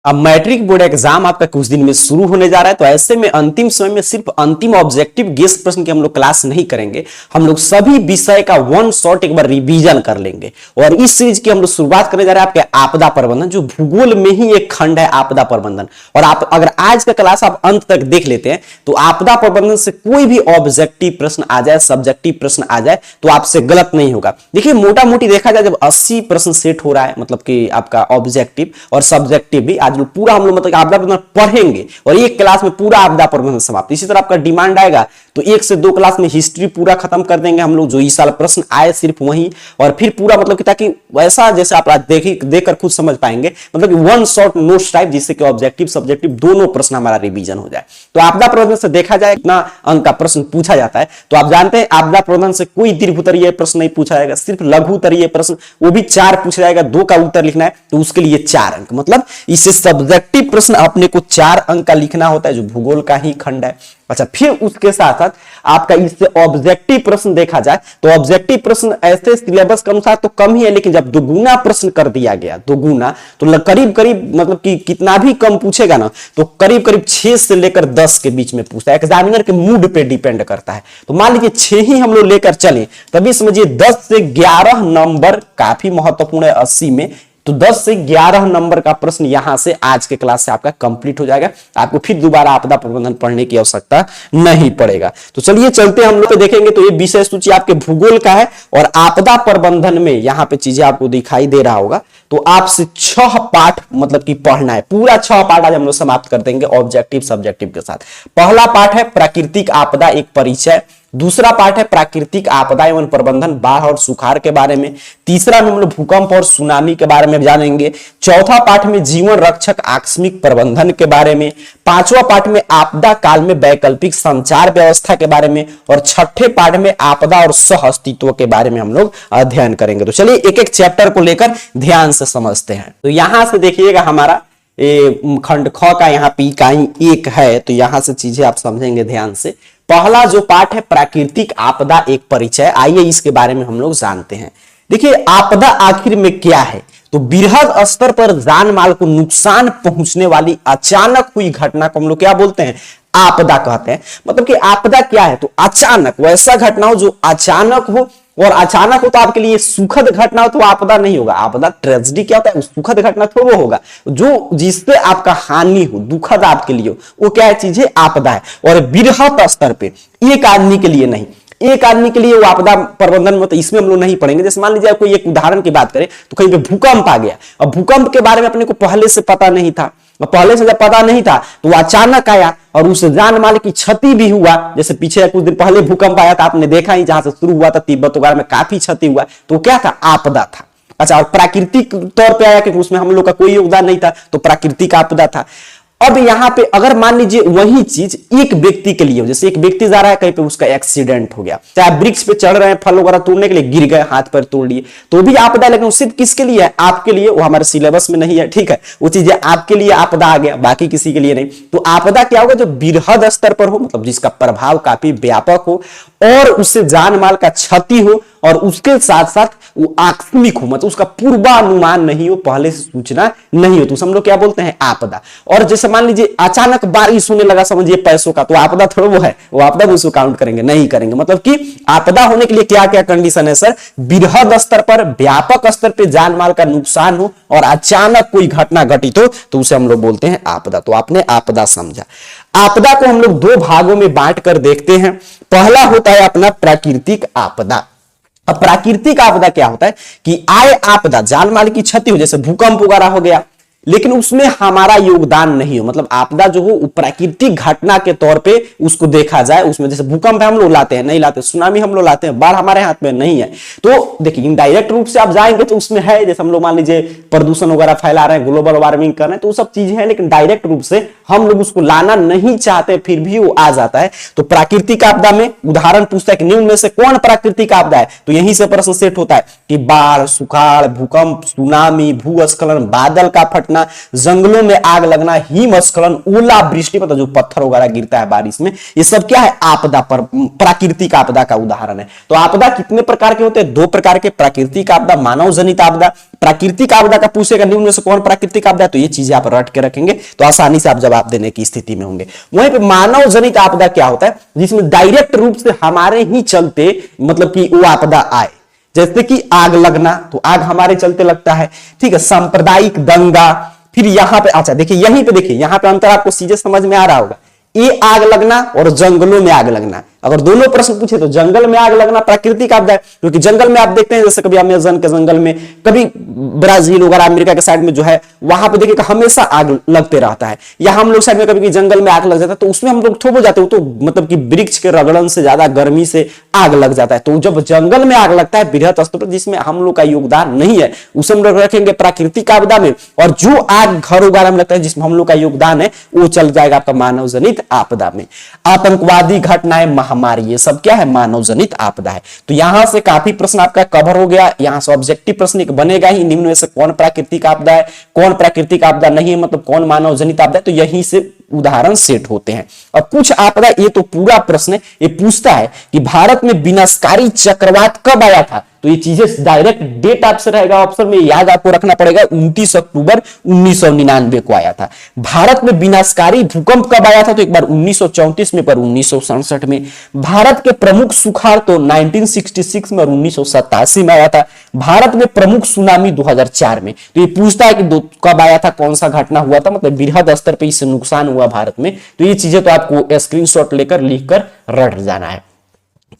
अब matric board exam आपका कुछ दिन में शुरू होने जा रहा है, तो ऐसे में अंतिम समय में सिर्फ अंतिम ऑब्जेक्टिव गेस प्रश्न की हम लोग क्लास नहीं करेंगे, हम लोग सभी विषय का वन शॉट एक बार रिवीजन कर लेंगे। और इस सीरीज की हम लोग शुरुआत करने जा रहे हैं आपके आपदा प्रबंधन, जो भूगोल में ही एक खंड है आपदा प्रबंधन। और आप अगर आज का क्लास आप अंत तक देख लेते हैं तो आपदा प्रबंधन से कोई भी ऑब्जेक्टिव प्रश्न आ जाए, सब्जेक्टिव प्रश्न आ जाए, तो आपसे गलत नहीं होगा। देखिए मोटा मोटी देखा जाए जब 80 प्रश्न सेट हो रहा है, मतलब कि आपका ऑब्जेक्टिव और सब्जेक्टिव भी, आज पूरा हम लोग मतलब आपदा प्रबंधन पढ़ेंगे और एक क्लास में पूरा आपदा प्रबंधन समाप्त। इसी तरह आपका डिमांड आएगा तो 1 से 2 क्लास में हिस्ट्री पूरा खत्म कर देंगे हम लोग, जो इस साल प्रश्न आए सिर्फ वही, और फिर पूरा मतलब कि ताकि वैसा जैसे आप देखकर खुद समझ पाएंगे, मतलब कि वन शॉट नोट्स टाइप, जिससे कि ऑब्जेक्टिव सब्जेक्टिव दोनों प्रश्न हमारा रिवीजन हो जाए। तो आपदा प्रबंधन से देखा जाए कितना अंक का प्रश्न पूछा जाता है, तो आप जानते हैं आपदा प्रबंधन से कोई दीर्घ उत्तरीय प्रश्न नहीं पूछा जाएगा, सिर्फ लघु उत्तरीय प्रश्न, वो भी 4 पूछा जाएगा, 2 का उत्तर लिखना है तो उसके लिए 4 अंक। मतलब इससे सब्जेक्टिव प्रश्न अपने को 4 अंक का लिखना होता है, जो भूगोल का ही खंड है। अच्छा, फिर उसके साथ साथ आपका इससे ऑब्जेक्टिव प्रश्न देखा जाए तो ऑब्जेक्टिव प्रश्न ऐसे सिलेबस के अनुसार तो कम ही है, लेकिन जब दोगुना प्रश्न कर दिया गया, दोगुना तो करीब करीब मतलब कि कितना भी कम पूछेगा ना तो करीब करीब 6 से लेकर 10 के बीच में पूछता है। एग्जामिनर के मूड पे डिपेंड करता है। तो मान लीजिए 6 ही हम लोग लेकर चले, तभी समझिए 10 से 11 नंबर काफी महत्वपूर्ण है 80 में, तो 10 से 11 नंबर का प्रश्न यहां से आज के क्लास से आपका कंप्लीट हो जाएगा। आपको फिर दोबारा आपदा प्रबंधन पढ़ने की आवश्यकता नहीं पड़ेगा। तो चलिए चलते हैं हम लोग, तो देखेंगे तो ये विषय सूची आपके भूगोल का है और आपदा प्रबंधन में यहां पे चीजें आपको दिखाई दे रहा होगा। तो आपसे 6 पाठ मतलब कि पढ़ना है, पूरा 6 पाठ आज हम लोग समाप्त कर देंगे ऑब्जेक्टिव सब्जेक्टिव के साथ। पहला पाठ है प्राकृतिक आपदा एक परिचय, दूसरा पाठ है प्राकृतिक आपदा एवं प्रबंधन, बाढ़ और सुखाड़ के बारे में, तीसरा में हम लोग भूकंप और सुनामी के बारे में जानेंगे, चौथा पाठ में जीवन रक्षक आकस्मिक प्रबंधन के बारे में, पांचवा पाठ में आपदा काल में वैकल्पिक संचार व्यवस्था के बारे में, और छठे पाठ में आपदा और सह अस्तित्व के बारे में हम लोग अध्ययन करेंगे। तो चलिए एक एक चैप्टर को लेकर ध्यान से समझते हैं। तो यहां से देखिएगा हमारा खंड ख का यहाँ पे इकाई 1 है, तो यहां से चीजें आप समझेंगे ध्यान से। पहला जो पाठ है प्राकृतिक आपदा एक परिचय, आइए इसके बारे में हम लोग जानते हैं। देखिए आपदा आखिर में क्या है, तो बृहद स्तर पर जान माल को नुकसान पहुंचने वाली अचानक हुई घटना को हम लोग क्या बोलते हैं, आपदा कहते हैं। मतलब कि आपदा क्या है, तो अचानक वैसा घटना हो जो अचानक हो, और अचानक हो तो आपके लिए सुखद घटना हो तो आपदा नहीं होगा। आपदा ट्रेजेडी क्या होता है, सुखद घटना तो वो होगा जो जिससे आपका हानि हो, दुखद आपके लिए हो, वो क्या है चीज है, आपदा है। और बृहद स्तर पे एक आदमी के लिए नहीं, एक आदमी के लिए वो आपदा प्रबंधन में, तो इसमें हम लोग नहीं पढ़ेंगे। जैसे मान लीजिए कोई एक उदाहरण की बात करें तो कहीं पे भूकंप आ गया, अब भूकंप के बारे में अपने को पहले से पता नहीं था, पहले से जब पता नहीं था तो वो अचानक आया और उस जान माल की क्षति भी हुआ। जैसे पीछे कुछ दिन पहले भूकंप आया था, आपने देखा ही, जहां से शुरू हुआ था तिब्बत वगैरह में काफी क्षति हुआ, तो क्या था, आपदा था। अच्छा, और प्राकृतिक तौर पे आया क्योंकि उसमें हम लोग का कोई योगदान नहीं था, तो प्राकृतिक आपदा था। अब यहां पे अगर मान लीजिए वही चीज एक व्यक्ति के लिए हो, जैसे एक व्यक्ति जा रहा है कहीं पे, उसका एक्सीडेंट हो गया, चाहे वृक्ष पे चढ़ रहे हैं फल वगैरह तोड़ने के लिए, गिर गए, हाथ पैर तोड़ लिए, तो भी आपदा, लेकिन सिर्फ किसके लिए है, आपके लिए, वो हमारे सिलेबस में नहीं है, ठीक है, वो चीजें आपके लिए आपदा आ गया, बाकी किसी के लिए नहीं। तो आपदा क्या होगा, जो बृहद स्तर पर हो, मतलब जिसका प्रभाव काफी व्यापक हो और उससे जान माल का क्षति हो, और उसके साथ साथ वो आकस्मिक हो, मतलब उसका पूर्वानुमान नहीं हो, पहले से सूचना नहीं हो, तो हम लोग क्या बोलते हैं, आपदा। और जैसे मान लीजिए अचानक बारिश होने लगा, समझिए पैसों का, तो आपदा थोड़ा वो है, वो आपदा उसको काउंट करेंगे नहीं करेंगे। मतलब कि आपदा होने के लिए क्या क्या कंडीशन है सर, बृहद स्तर पर व्यापक स्तर पर जान माल का नुकसान हो और अचानक कोई घटना घटित हो, तो उसे हम लोग बोलते हैं आपदा। तो आपने आपदा समझा। आपदा को हम लोग 2 भागों में बांट कर देखते हैं। पहला होता है अपना प्राकृतिक आपदा। अब प्राकृतिक आपदा क्या होता है कि आए आपदा, जान माल की क्षति हो, जैसे भूकंप वगैरह हो गया, लेकिन उसमें हमारा योगदान नहीं हो, मतलब आपदा जो हो प्राकृतिक घटना के तौर पे उसको देखा जाए, उसमें जैसे भूकंप हम लोग लाते हैं, नहीं लाते, सुनामी हम लोग लाते हैं, बाढ़ हमारे हाथ में नहीं है। तो देखिए इनडायरेक्ट रूप से आप जाएंगे तो उसमें है, जैसे हम लोग मान लीजिए प्रदूषण वगैरह फैला रहे हैं, ग्लोबल वार्मिंग कर रहे हैं, तो सब चीजें हैं, लेकिन डायरेक्ट रूप से हम लोग उसको लाना नहीं चाहते, फिर भी वो आ जाता है। तो प्राकृतिक आपदा में उदाहरण पूछता है कि निम्न में से कौन प्राकृतिक आपदा है, तो यहीं से प्रश्न सेट होता है कि बाढ़, सुखाड़, भूकंप, सुनामी, भूस्खलन, बादल का फटना, जंगलों में आग लगना, हिमस्खलन, ओलावृष्टि, मतलब जो पत्थर वगैरह गिरता है बारिश में, ये सब क्या है, आपदा पर प्राकृतिक आपदा का उदाहरण है। तो आपदा कितने प्रकार के होते हैं, 2 प्रकार के, प्राकृतिक आपदा, मानव जनित आपदा, प्राकृतिक आपदा का पूछेगा निम्न में से कौन प्राकृतिक आपदा है, तो ये चीजें आप रट के रखेंगे तो आसानी से आप जवाब देने की स्थिति में होंगे। वहीं पे मानव जनित आपदा क्या होता है, जिसमें डायरेक्ट रूप से हमारे ही चलते मतलब कि वो आपदा आए, जैसे कि आग लगना, तो आग हमारे चलते लगता है, ठीक है। सांप्रदायिक दंगा, फिर यहां पे अच्छा देखिए, यहीं पे देखिए, यहां पे अंतर आपको सीधे समझ में आ रहा होगा, ये आग लगना और जंगलों में आग लगना। अगर दोनों प्रश्न पूछे तो जंगल में आग लगना प्राकृतिक आपदा है, क्योंकि जंगल में आप देखते हैं जैसे कभी अमेज़न के जंगल में, कभी ब्राजील वगैरह अमेरिका के साइड में जो है वहां पे देखिए हमेशा आग लगते रहता है। या हम लोग साइड में कभी जंगल में आग लग जाता है तो उसमें हम लोग ठोक हो जाते हैं, तो मतलब कि वृक्ष के रगड़न से ज्यादा गर्मी से आग लग जाता है। तो जब जंगल में आग लगता है बृहत स्तर पर, जिसमें हम लोग का योगदान नहीं है, उसे हम लोग रखेंगे प्राकृतिक आपदा में। और जो आग घर वगैरह में लगता है जिसमें हम लोग का योगदान है, वो चल जाएगा आपका मानव जनित आपदा में। आतंकवादी घटनाएं, महामारी, ये सब क्या है, मानव जनित आपदा है। तो यहां से काफी प्रश्न आपका कवर हो गया। यहां से ऑब्जेक्टिव प्रश्न एक बनेगा ही, निम्न में से कौन प्राकृतिक आपदा है, कौन प्राकृतिक आपदा नहीं है, मतलब कौन मानव जनित आपदा है, तो यहीं से उदाहरण सेट होते हैं। और कुछ आपदा, ये तो पूरा प्रश्न है, ये पूछता है कि भारत में विनाशकारी चक्रवात कब आया था, तो ये चीजें डायरेक्ट डेट आपसे रहेगा ऑप्शन में, याद आपको रखना पड़ेगा, 29 अक्टूबर 1999 को आया था। भारत में विनाशकारी भूकंप कब आया था, तो एक बार 1934 में, पर 1967 में। भारत के प्रमुख सुखाड़ तो 1966 में और 1987 में आया था। भारत में प्रमुख सुनामी 2004 में। तो ये पूछता है कि कब आया था, कौन सा घटना हुआ था, मतलब वृहद स्तर पर इससे नुकसान हुआ भारत में। तो ये चीजें तो आपको स्क्रीनशॉट लेकर लिखकर रट जाना है।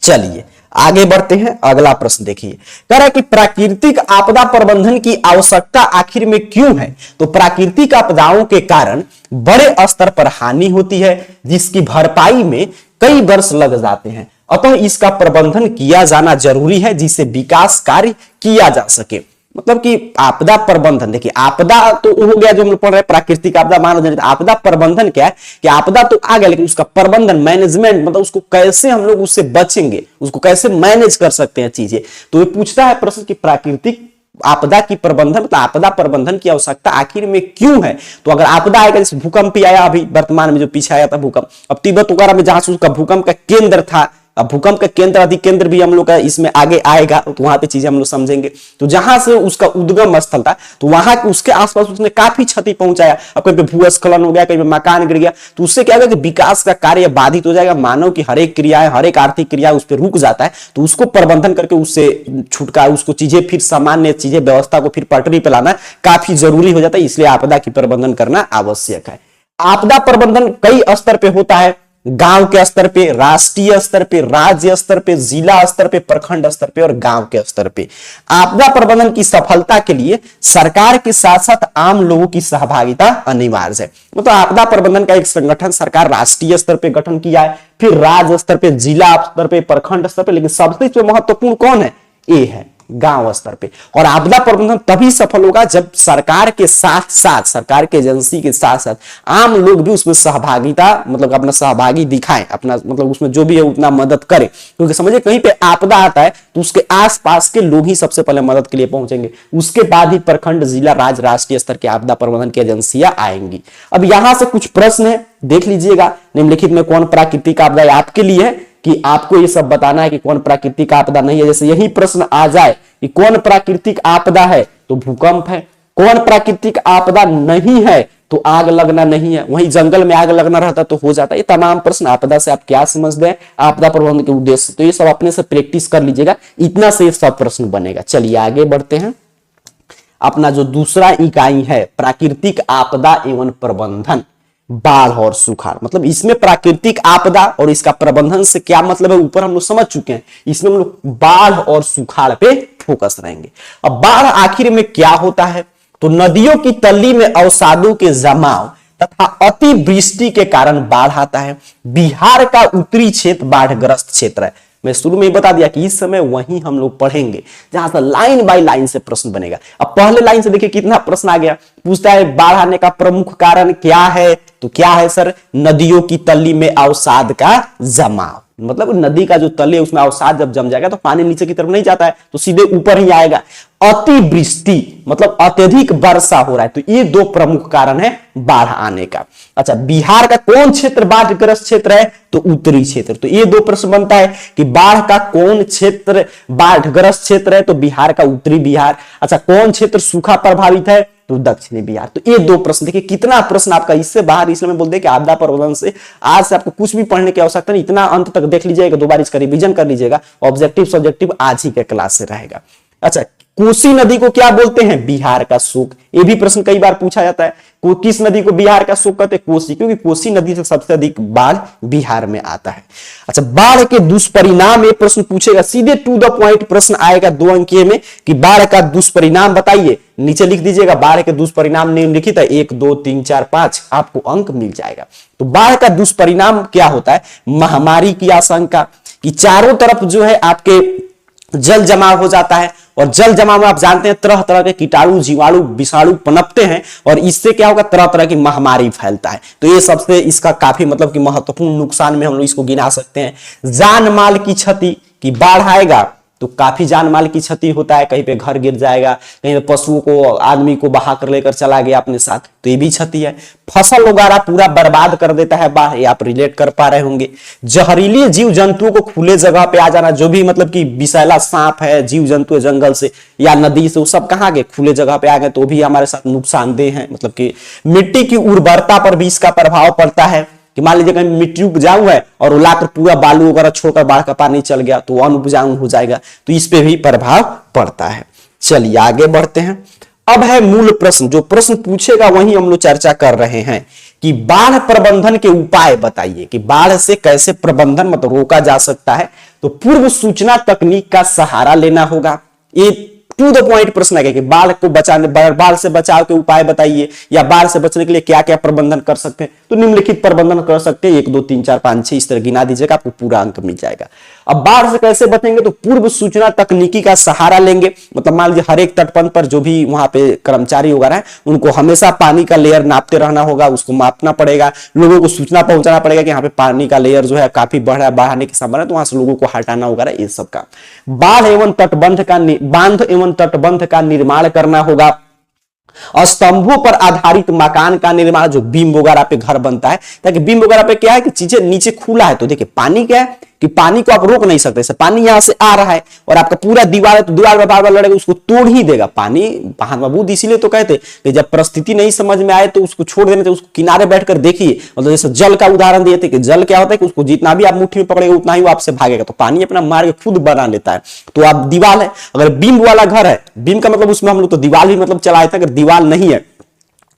चलिए आगे बढ़ते हैं, अगला प्रश्न देखिए, कह रहा है कि प्राकृतिक आपदा प्रबंधन की आवश्यकता आखिर में क्यों है। तो प्राकृतिक आपदाओं के कारण बड़े स्तर पर हानि होती है, जिसकी भरपाई में कई वर्ष लग जाते हैं, अतः इसका प्रबंधन किया जाना जरूरी है, जिससे विकास कार्य किया जा सके। मतलब कि आपदा प्रबंधन, देखिए आपदा तो हो गया जो हम लोग पढ़ रहे हैं, प्राकृतिक आपदा, मानव जनित आपदा प्रबंधन क्या है कि आपदा तो आ गया, लेकिन उसका प्रबंधन, मैनेजमेंट, मतलब उसको कैसे हम लोग उससे बचेंगे, उसको कैसे मैनेज कर सकते हैं चीजें। तो ये पूछता है प्रश्न कि प्राकृतिक आपदा की प्रबंधन, मतलब आपदा प्रबंधन की आवश्यकता आखिर में क्यों है। तो अगर आपदा आएगा, जैसे भूकंप ही आया अभी वर्तमान में जो पीछे आया था भूकंप, अब तिब्बत वगैरह में जहां से उसका भूकंप का केंद्र था, अब भूकंप का केंद्र अधिकेंद्र भी हम लोग का इसमें आगे आएगा, तो वहां पे चीजें हम लोग समझेंगे। तो जहां से उसका उद्गम स्थल था, तो वहां उसके आसपास उसने काफी क्षति पहुंचाया। अब कहीं पे भूस्खलन हो गया, कहीं पे मकान गिर गया, तो उससे क्या होगा कि विकास का कार्य बाधित हो जाएगा, मानव की हर एक क्रियाएं, हर एक आर्थिक क्रिया उस पर रुक जाता है। तो उसको प्रबंधन करके उससे छुटकारा, उसको चीजें फिर सामान्य चीजें, व्यवस्था को फिर पटरी पे लाना काफी जरूरी हो जाता है, इसलिए आपदा की प्रबंधन करना आवश्यक है। आपदा प्रबंधन कई स्तर पे होता है, गांव के स्तर पे, राष्ट्रीय स्तर पे, राज्य स्तर पे, जिला स्तर पे, प्रखंड स्तर पे और गांव के स्तर पे। आपदा प्रबंधन की सफलता के लिए सरकार के साथ साथ आम लोगों की सहभागिता अनिवार्य है। मतलब आपदा प्रबंधन का एक संगठन सरकार राष्ट्रीय स्तर पे गठन किया है, फिर राज्य स्तर पे, जिला स्तर पे, प्रखंड स्तर पे, लेकिन सबसे महत्वपूर्ण कौन है, ये है गांव स्तर पे। और आपदा प्रबंधन तभी सफल होगा जब सरकार के साथ साथ, सरकार के एजेंसी के साथ साथ आम लोग भी उसमें सहभागिता, मतलब अपना सहभागी दिखाएं, अपना मतलब उसमें जो भी है उतना मदद करें। क्योंकि समझिए कहीं पे आपदा आता है तो उसके आसपास के लोग ही सबसे पहले मदद के लिए पहुंचेंगे, उसके बाद ही प्रखंड, जिला, राज्य, राष्ट्रीय स्तर के आपदा प्रबंधन की एजेंसियां आएंगी। अब यहां से कुछ प्रश्न है, देख लीजिएगा। निम्नलिखित में कौन प्राकृतिक आपदा आपके लिए है कि आपको ये सब बताना है कि कौन प्राकृतिक आपदा नहीं है। जैसे यही प्रश्न आ जाए कि कौन प्राकृतिक आपदा है, तो भूकंप है। कौन प्राकृतिक आपदा नहीं है, तो आग लगना नहीं है। वहीं जंगल में आग लगना रहता तो हो जाता। ये तमाम प्रश्न आपदा से आप क्या समझते हैं, आपदा प्रबंधन के उद्देश्य, तो ये सब अपने से प्रैक्टिस कर लीजिएगा, इतना से सब प्रश्न बनेगा। चलिए आगे बढ़ते हैं। अपना जो दूसरा इकाई है प्राकृतिक आपदा एवं प्रबंधन, बाढ़ और सुखाड़, मतलब इसमें प्राकृतिक आपदा और इसका प्रबंधन से क्या मतलब है ऊपर हम लोग समझ चुके हैं। इसमें हम लोग बाढ़ और सुखाड़ पे फोकस रहेंगे। अब बाढ़ आखिर में क्या होता है, तो नदियों की तली में अवसादों के जमाव तथा अतिवृष्टि के कारण बाढ़ आता है। बिहार का उत्तरी क्षेत्र बाढ़ग्रस्त क्षेत्र है। मैं शुरू में ही बता दिया कि इस समय वहीं हम लोग पढ़ेंगे जहां से लाइन बाय लाइन से प्रश्न बनेगा। अब पहले लाइन से देखिए कितना प्रश्न आ गया। पूछता है बाढ़ आने का प्रमुख कारण क्या है, तो क्या है सर, नदियों की तली में अवसाद का जमाव। मतलब नदी का जो तले उसमें अवसाद जब जम जाएगा तो पानी नीचे की तरफ नहीं जाता है, तो सीधे ऊपर ही आएगा। अतिवृष्टि मतलब अत्यधिक वर्षा हो रहा है। तो ये दो प्रमुख कारण है बाढ़ आने का। अच्छा, बिहार का कौन क्षेत्र बाढ़ग्रस्त क्षेत्र है? तो उत्तरी क्षेत्र। तो ये दो प्रश्न बनता है कि बाढ़ का कौन क्षेत्र बाढ़ग्रस्त क्षेत्र है? तो बिहार का उत्तरी बिहार। अच्छा, कौन क्षेत्र सूखा प्रभावित है? तो दक्षिणी बिहार। तो ये दो प्रश्न देखिए, कितना प्रश्न आपका इससे बाहर, इसलिए मैं बोलते हैं कि आपदा प्रबंधन से आज से आपको कुछ भी पढ़ने की आवश्यकता नहीं, इतना अंत तक देख लीजिएगा, दो बार इसका रिवीजन कर लीजिएगा। ऑब्जेक्टिव सब्जेक्टिव आज ही के क्लास से रहेगा। अच्छा, कोसी नदी को क्या बोलते हैं? बिहार का शोक। ये भी प्रश्न कई बार पूछा जाता है, किस नदी को बिहार का शोक कहते हैं? कोसी, क्योंकि कोसी नदी से सबसे अधिक बाढ़ बिहार में आता है। अच्छा, बाढ़ के दुष्परिणाम, ये प्रश्न पूछेगा, सीधे टू द पॉइंट प्रश्न आएगा 2 अंकीय में कि बाढ़ का दुष्परिणाम बताइए। नीचे लिख दीजिएगा बाढ़ के दुष्परिणाम निम्नलिखित है, 1 2 3 4 5, आपको अंक मिल जाएगा। तो बाढ़ का दुष्परिणाम क्या होता है? महामारी की आशंका, कि चारों तरफ जो है आपके जल जमाव हो जाता है, और जल जमाव में आप जानते हैं तरह तरह के कीटाणु जीवाणु विषाणु पनपते हैं, और इससे क्या होगा? तरह तरह की महामारी फैलता है। तो ये सबसे इसका काफी मतलब कि महत्वपूर्ण नुकसान में हम लोग इसको गिना सकते हैं। जान माल की क्षति, कि बाढ़ आएगा तो काफी जान माल की क्षति होता है, कहीं पे घर गिर जाएगा, कहीं पे पशुओं को आदमी को बहा कर लेकर चला गया अपने साथ, तो ये भी क्षति है। फसल वगैरह पूरा बर्बाद कर देता है बाढ़, ये आप रिलेट कर पा रहे होंगे। जहरीले जीव जंतुओं को खुले जगह पे आ जाना, जो भी मतलब कि विषैला सांप है, जीव जंतु है जंगल से या नदी से, वो सब कहाँ गए? खुले जगह पे आ गए, तो भी हमारे साथ नुकसानदेह है। मतलब कि मिट्टी की उर्वरता पर भी इसका प्रभाव पड़ता है, कि मान लीजिए कहीं मिट्टी उपजाऊ है और वो लाकर पूरा बालू वगैरह छोड़कर बाढ़ का पानी चल गया तो अनउपजाऊ हो जाएगा, तो इस पे भी प्रभाव पड़ता है। चलिए आगे बढ़ते हैं। अब है मूल प्रश्न, जो प्रश्न पूछेगा वही हम लोग चर्चा कर रहे हैं कि बाढ़ प्रबंधन के उपाय बताइए, कि बाढ़ से कैसे प्रबंधन मतलब रोका जा सकता है। तो पूर्व सूचना तकनीक का सहारा लेना होगा। ये टू द पॉइंट प्रश्न है कि बाढ़ को बचाने, बाढ़ से बचाव के उपाय बताइए, या बाढ़ से बचने के लिए क्या क्या प्रबंधन कर सकते हैं। तो निम्नलिखित प्रबंधन कर सकते हैं, 1 2 3 4 5 6 इस तरह गिना दीजिएगा, आपको पूरा अंक मिल जाएगा। अब बाढ़ से कैसे बचेंगे? तो पूर्व सूचना तकनीकी का सहारा लेंगे। मतलब मान लीजिए हर एक तटबंध पर जो भी वहां पे कर्मचारी वगैरह है, उनको हमेशा पानी का लेयर नापते रहना होगा, उसको मापना पड़ेगा, लोगों को सूचना पहुंचाना पड़ेगा कि यहाँ पे पानी का लेयर जो है काफी बढ़ने की संभावना है, तो वहां से लोगों को हटाना वगैरह, ये सब का। बाढ़ एवं तटबंध का बांध एवं तटबंध का निर्माण करना होगा। स्तंभों पर आधारित मकान का निर्माण, जो बीम वगैरह पे घर बनता है, ताकि बीम वगैरह पे क्या है कि चीजें नीचे खुला है, तो देखिए पानी क्या है कि पानी को आप रोक नहीं सकते। पानी यहां से आ रहा है और आपका पूरा दीवार है, तो दीवार में बार बार लड़ेगा, उसको तोड़ ही देगा पानी। महात्मा बुद्ध इसीलिए तो कहते कि जब परिस्थिति नहीं समझ में आए तो उसको छोड़ देने, तो उसको किनारे बैठकर देखिए। मतलब जैसे जल का उदाहरण दिए थे कि जल क्या होता है कि उसको जितना भी आप मुट्ठी में पकड़ेगा उतना ही वो आपसे भागेगा, तो पानी अपना मार्ग खुद बना लेता है। तो आप दीवार है, अगर बीम वाला घर है, बीम का मतलब उसमें हम लोग तो दीवार ही मतलब चलाए थे, अगर दीवार नहीं है,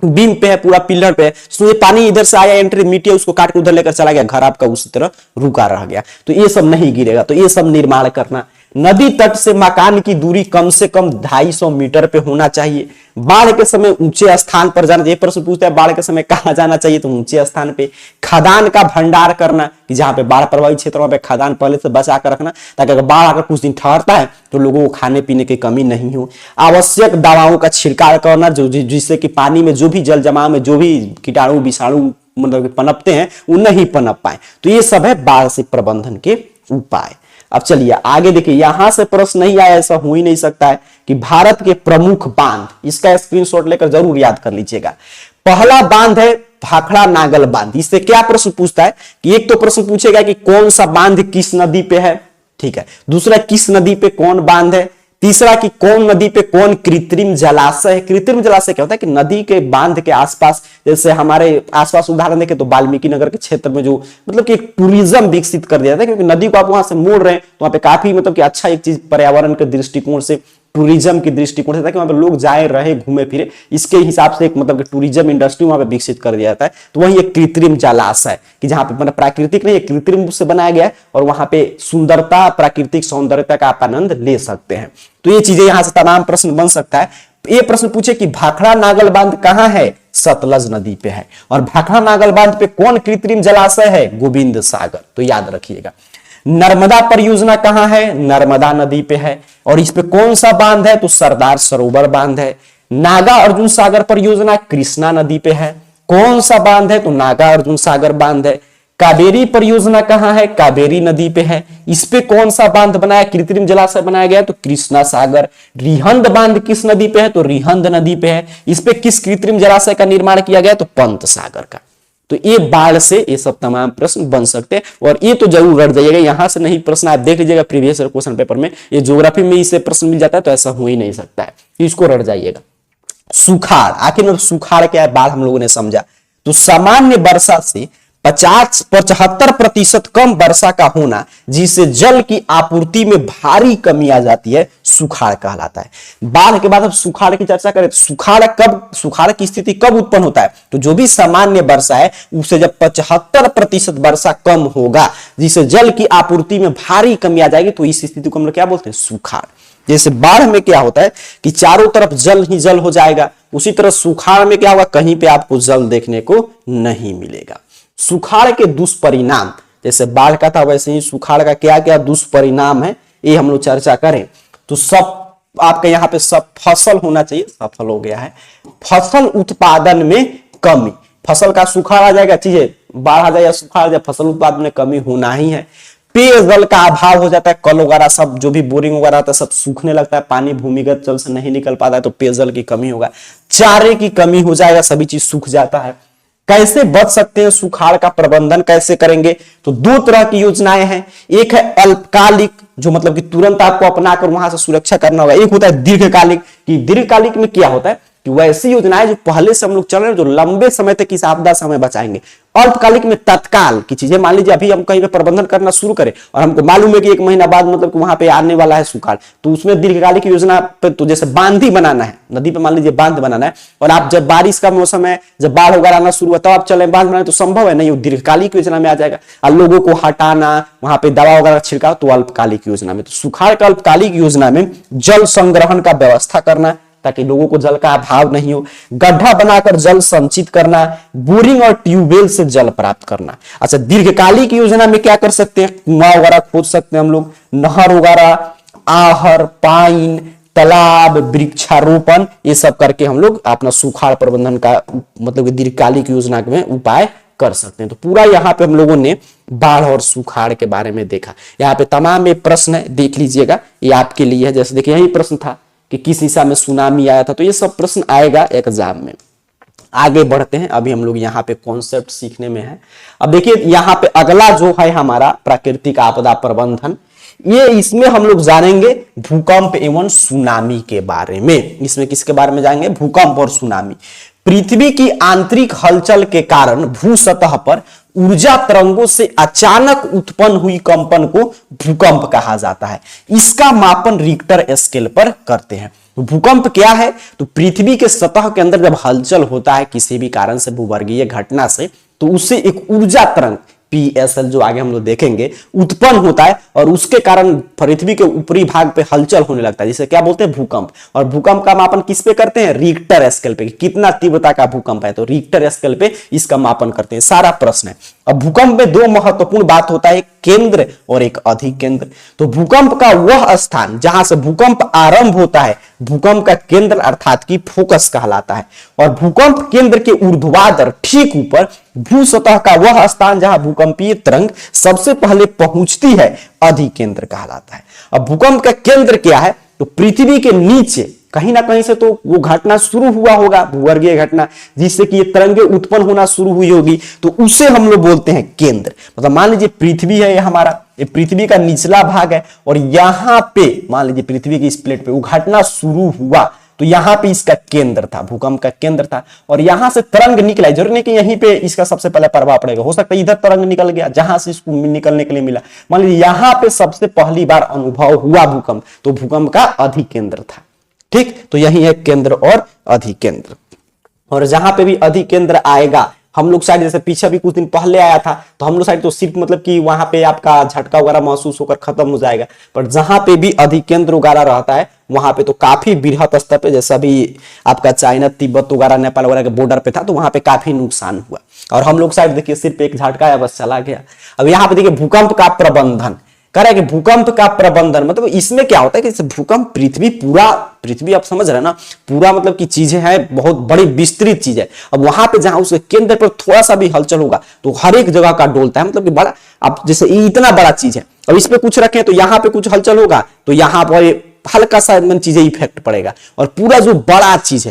बीम पे है, पूरा पिलर पे है, तो ये पानी इधर से आया, एंट्री मिट्टी उसको काट के उधर लेकर चला गया, घर आपका उसी तरह रुका रह गया, तो ये सब नहीं गिरेगा। तो ये सब निर्माण करना। नदी तट से मकान की दूरी कम से कम 250 मीटर पे होना चाहिए। बाढ़ के समय ऊंचे स्थान पर जाना। ये प्रश्न पूछता है बाढ़ के समय कहां जाना चाहिए, तो ऊंचे स्थान पे। खदान का भंडार करना, कि जहां पे बाढ़ प्रभावित क्षेत्रों पे खदान पहले से बचा कर रखना, ताकि अगर बाढ़ आकर कुछ दिन ठहरता है तो लोगों को खाने पीने की कमी नहीं हो। आवश्यक दवाओं का छिड़काव करना, जो जिससे कि पानी में जो भी जल जमाव में जो भी कीटाणु विषाणु मतलब पनपते हैं वो नहीं पनप पाए। तो ये सब है बाढ़ से प्रबंधन के उपाय। अब चलिए आगे देखिए, यहां से प्रश्न नहीं आया, ऐसा हो ही नहीं सकता है कि भारत के प्रमुख बांध, इसका स्क्रीनशॉट लेकर जरूर याद कर लीजिएगा। पहला बांध है भाखड़ा नागल बांध। इससे क्या प्रश्न पूछता है कि एक तो प्रश्न पूछेगा कि कौन सा बांध किस नदी पे है, ठीक है। दूसरा किस नदी पे कौन बांध है। तीसरा कि कौन नदी पे कौन कृत्रिम जलाशय है। कृत्रिम जलाशय क्या होता है कि नदी के बांध के आसपास, जैसे हमारे आसपास उदाहरण देखें तो वाल्मीकि नगर के क्षेत्र में जो मतलब कि एक टूरिज्म विकसित कर दिया जाता है, क्योंकि नदी को आप वहां से मोड़ रहे हैं तो वहां पे काफी मतलब कि अच्छा एक चीज पर्यावरण के दृष्टिकोण से, टूरिज्म की दृष्टिकोण से, ताकि वहां पे लोग जाए रहे घूमे फिरे, इसके हिसाब से एक मतलब कि टूरिज्म इंडस्ट्री वहां पे विकसित कर दिया जाता है। तो वही एक कृत्रिम जलाशय कि जहां पे मतलब प्राकृतिक नहीं, कृत्रिम रूप से बनाया गया है और वहां पे सुंदरता, प्राकृतिक सौंदर्यता का आप आनंद ले सकते हैं। तो ये चीजें यहां से तमाम प्रश्न बन सकता है। ये प्रश्न पूछे कि भाखड़ा नागल बांध कहां है, सतलज नदी पे है। और भाखड़ा नागल बांध पे कौन कृत्रिम जलाशय है, गोविंद सागर। तो याद रखिएगा। नर्मदा परियोजना कहां है, नर्मदा नदी पे है। और इस पे कौन सा बांध है, तो सरदार सरोवर बांध है। नागा अर्जुन सागर परियोजना कृष्णा नदी पे है। कौन सा बांध है, तो नागा अर्जुन सागर बांध है। कावेरी परियोजना कहां है? कावेरी नदी पे है। इस पे कौन सा बांध बनाया, कृत्रिम जलाशय बनाया गया? तो कृष्णा सागर। रिहंद बांध किस नदी पे है? तो रिहंद नदी पे है। इस पे किस कृत्रिम जलाशय का निर्माण किया गया? तो पंत सागर का। तो ये बाढ़ से ये सब तमाम प्रश्न बन सकते हैं और ये तो जरूर रट जाइएगा, यहां से नहीं प्रश्न आप देख लीजिएगा प्रीवियस क्वेश्चन पेपर में, ये ज्योग्राफी में इससे प्रश्न मिल जाता है तो ऐसा हो ही नहीं सकता है, इसको रट जाइएगा। सुखाड़, आखिर में सुखाड़ क्या है, बाढ़ हम लोगों ने समझा। तो सामान्य वर्षा से 75% कम वर्षा का होना, जिससे जल की आपूर्ति में भारी कमी आ जाती है, सुखाड़ कहलाता है। बाढ़ के बाद हम सुखाड़ की चर्चा करें तो सुखाड़ की स्थिति कब उत्पन्न होता है? तो जो भी सामान्य वर्षा है उससे जब 75% वर्षा कम होगा, जिससे जल की आपूर्ति में भारी कमी आ जाएगी, तो इस स्थिति को हम लोग क्या बोलते हैं? सुखाड़। जैसे बाढ़ में क्या होता है कि चारों तरफ जल ही जल हो जाएगा, उसी तरह सुखाड़ में क्या होगा, कहीं पे आपको जल देखने को नहीं मिलेगा। सुखाड़ के दुष्परिणाम, जैसे बाढ़ का था वैसे ही सुखाड़ का क्या क्या दुष्परिणाम है ये हम लोग चर्चा करें। तो सब आपके यहाँ पे सब फसल होना चाहिए, सफल हो गया है। फसल उत्पादन में कमी, फसल का सुखाड़ आ जाएगा, चीजें बाढ़ आ जाए या सुखाड़ आ जाए, फसल उत्पादन में कमी होना ही है। पेयजल का अभाव हो जाता है, कल वगैरह सब जो भी बोरिंग वगैरह होता है सब सूखने लगता है, पानी भूमिगत जल से नहीं निकल पाता है, तो पेयजल की कमी होगा। चारे की कमी हो जाएगा, सभी चीज सूख जाता है। कैसे बच सकते हैं, सुखाड़ का प्रबंधन कैसे करेंगे? तो दो तरह की योजनाएं हैं, एक है अल्पकालिक, जो मतलब कि तुरंत आपको अपनाकर वहां से सुरक्षा करना होगा, एक होता है दीर्घकालिक। कि दीर्घकालिक में क्या होता है कि वैसी योजनाएं जो पहले से हम लोग चल रहे हैं, जो लंबे समय तक इस आपदा समय बचाएंगे। अल्पकालिक में तत्काल की चीजें, मान लीजिए अभी हम कहीं पे प्रबंधन करना शुरू करें और हमको मालूम है कि 1 महीना बाद मतलब कि वहां पे आने वाला है सुखाड़, तो उसमें दीर्घकालिक योजना पे तो जैसे बांध ही बनाना है, नदी पे मान लीजिए बांध बनाना है, और आप जब बारिश का मौसम है, जब बाढ़ वगैरह आना शुरू होता है, तो आप चले बांध बनाए, तो संभव है नहीं, वो दीर्घकालिक योजना में आ जाएगा। और लोगों को हटाना, वहां पे दवा वगैरह छिड़काव, तो अल्पकालिक योजना में। तो सुखाड़ का अल्पकालिक योजना में जल संग्रहण का व्यवस्था करना ताकि लोगों को जल का अभाव नहीं हो, गड्ढा बनाकर जल संचित करना, बोरिंग और ट्यूबवेल से जल प्राप्त करना। अच्छा, दीर्घकालिक योजना में क्या कर सकते हैं? कुआं वगैरह खोद सकते हैं हम लोग, नहर वगैरह, आहर, पाइन, तालाब, वृक्षारोपण, ये सब करके हम लोग अपना सुखाड़ प्रबंधन का मतलब कि दीर्घकालिक योजना में उपाय कर सकते हैं। तो पूरा यहाँ पे हम लोगों ने बाढ़ और सुखाड़ के बारे में देखा। यहाँ पे तमाम ये प्रश्न है, देख लीजिएगा, ये आपके लिए है। जैसे देखिए यही प्रश्न था कि किस दिशा में सुनामी आया था, तो ये सब प्रश्न आएगा एग्जाम में। आगे बढ़ते हैं, अभी हम लोग यहाँ पे कॉन्सेप्ट सीखने में है। अब देखिए यहाँ पे अगला जो है हमारा प्राकृतिक आपदा प्रबंधन, ये इसमें हम लोग जानेंगे भूकंप एवं सुनामी के बारे में। इसमें किसके बारे में जाएंगे? भूकंप और सुनामी। पृथ्वी की आंतरिक हलचल के कारण भू सतह पर ऊर्जा तरंगों से अचानक उत्पन्न हुई कंपन को भूकंप कहा जाता है। इसका मापन रिक्टर स्केल पर करते हैं। तो भूकंप क्या है? तो पृथ्वी के सतह के अंदर जब हलचल होता है किसी भी कारण से, भूवर्गीय घटना से, तो उससे एक ऊर्जा तरंग PSL जो आगे हम लोग देखेंगे उत्पन्न होता है, और उसके कारण पृथ्वी के ऊपरी भाग पे हलचल होने लगता है, जिसे क्या बोलते हैं? भूकंप। और भूकंप का मापन किस पे करते हैं? रिक्टर स्केल पे। कितना तीव्रता का भूकंप है, तो रिक्टर स्केल पे इसका मापन करते हैं। सारा प्रश्न है। अब भूकंप में दो महत्वपूर्ण बात होता है, एक केंद्र और एक अधिकेंद्र। तो भूकंप का वह स्थान जहां से भूकंप आरंभ होता है, भूकंप का केंद्र अर्थात की फोकस कहलाता है। और भूकंप केंद्र के ऊर्ध्वाधर ठीक ऊपर भू सतह का वह स्थान जहां भूकंपीय तरंग सबसे पहले पहुंचती है, अधिकेंद्र कहलाता है। अब भूकंप का केंद्र क्या है? तो पृथ्वी के नीचे कहीं ना कहीं से तो वो घटना शुरू हुआ होगा, भूवर्गीय घटना, जिससे कि ये तरंगे उत्पन्न होना शुरू हुई होगी, तो उसे हम लोग बोलते हैं केंद्र। मतलब मान लीजिए पृथ्वी है, ये हमारा, ये पृथ्वी का निचला भाग है, और यहां पे मान लीजिए पृथ्वी की इस प्लेट पे वो घटना शुरू हुआ, तो यहां पे इसका केंद्र था, भूकंप का केंद्र था। और यहां से तरंग निकला, जरूर नहीं कि यहीं पे इसका सबसे पहले प्रभाव पड़ेगा, हो सकता है इधर तरंग निकल गया जहां से इसको निकलने के लिए मिला। मान लीजिए यहां पे सबसे पहली बार अनुभव हुआ भूकंप, तो भूकंप का अधिकेंद्र था। ठीक, तो यही है केंद्र और अधिकेंद्र। और जहां पे भी अधिकेंद्र आएगा, हम लोग शायद जैसे पीछे भी कुछ दिन पहले आया था, तो हम लोग शायद तो सिर्फ मतलब कि वहां पे आपका झटका वगैरह महसूस होकर खत्म हो जाएगा, पर जहां पे भी अधिकेंद्र वगैरह रहता है वहां पे तो काफी बृहत स्तर पे, जैसा भी आपका चाइना, तिब्बत वगैरह, नेपाल वगैरह के बॉर्डर पे था, तो वहां पे काफी नुकसान हुआ। और हम लोग शायद देखिए सिर्फ एक झटका या बस चला गया। अब यहाँ पे देखिए भूकंप का प्रबंधन कह रहा है कि भूकंप का प्रबंधन, मतलब इसमें क्या होता है कि भूकंप पृथ्वी आप समझ रहे हैं ना, पूरा मतलब की चीजें हैं, बहुत बड़ी विस्तृत चीज है। अब वहां पे जहां उसके केंद्र पर थोड़ा सा भी हलचल होगा तो हर एक जगह का डोलता है, मतलब कि बड़ा, अब जैसे इतना बड़ा चीज है, अब इस पे कुछ रखें तो यहां पे कुछ हलचल होगा तो यहां पर हल्का सा चीजें इफेक्ट पड़ेगा, और पूरा जो बड़ा चीज